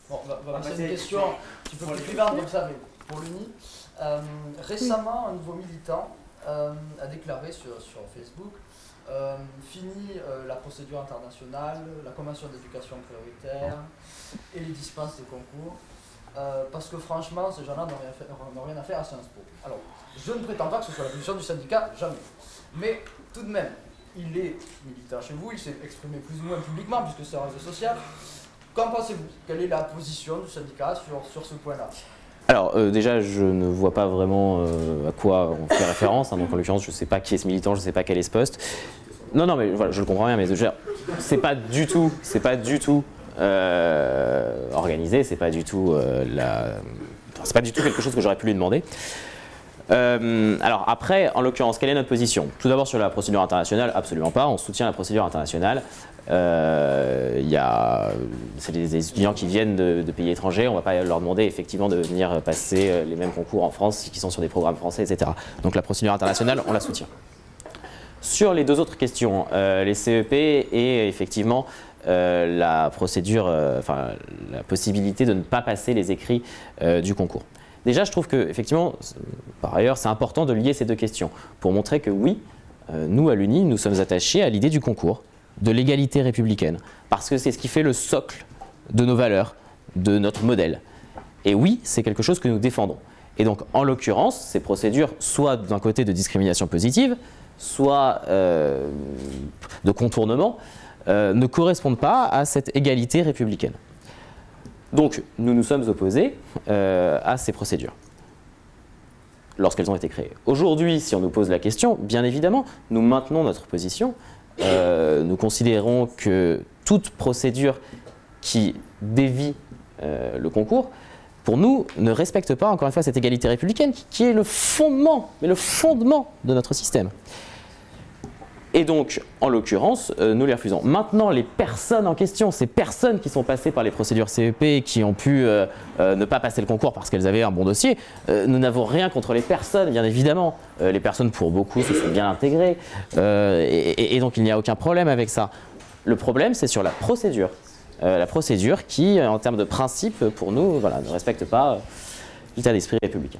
Bon, voilà, c'est une question un petit peu plus privante comme ça, mais pour l'UNI. Récemment, un nouveau militant a déclaré sur Facebook fini la procédure internationale, la convention d'éducation prioritaire et les dispenses de concours. Parce que franchement, ces gens-là n'ont rien à faire à Sciences Po. Alors, je ne prétends pas que ce soit la position du syndicat, jamais. Mais tout de même, il est militant chez vous, il s'est exprimé plus ou moins publiquement, puisque c'est un réseau social. Qu'en pensez-vous? Quelle est la position du syndicat sur ce point-là? Alors déjà, je ne vois pas vraiment à quoi on fait référence. Hein, donc en l'occurrence, je ne sais pas qui est ce militant, je ne sais pas quel est ce poste. Non, mais voilà, je le comprends bien, mais c'est pas du tout organisé, c'est pas du tout c'est pas du tout quelque chose que j'aurais pu lui demander. Alors après, en l'occurrence, quelle est notre position? Tout d'abord sur la procédure internationale, absolument pas, on soutient la procédure internationale. C'est des étudiants qui viennent de pays étrangers, on ne va pas leur demander effectivement de venir passer les mêmes concours en France, qui sont sur des programmes français, etc. Donc la procédure internationale, on la soutient. Sur les deux autres questions, les CEP et effectivement la procédure, la possibilité de ne pas passer les écrits du concours. Déjà, je trouve que, effectivement, par ailleurs, c'est important de lier ces deux questions pour montrer que oui, nous à l'UNI, nous sommes attachés à l'idée du concours, de l'égalité républicaine, parce que c'est ce qui fait le socle de nos valeurs, de notre modèle. Et oui, c'est quelque chose que nous défendons. Et donc, en l'occurrence, ces procédures, soit d'un côté de discrimination positive, soit de contournement, ne correspondent pas à cette égalité républicaine. Donc, nous nous sommes opposés à ces procédures lorsqu'elles ont été créées. Aujourd'hui, si on nous pose la question, bien évidemment, nous maintenons notre position. Nous considérons que toute procédure qui dévie le concours, pour nous, ne respecte pas, encore une fois, cette égalité républicaine qui est le fondement, mais le fondement de notre système. Et donc, en l'occurrence, nous les refusons. Maintenant, les personnes en question, ces personnes qui sont passées par les procédures CEP et qui ont pu ne pas passer le concours parce qu'elles avaient un bon dossier, nous n'avons rien contre les personnes, bien évidemment. Les personnes, pour beaucoup, se sont bien intégrées et donc il n'y a aucun problème avec ça. Le problème, c'est sur la procédure. La procédure qui, en termes de principe, pour nous, voilà, ne respecte pas l'état d'esprit républicain.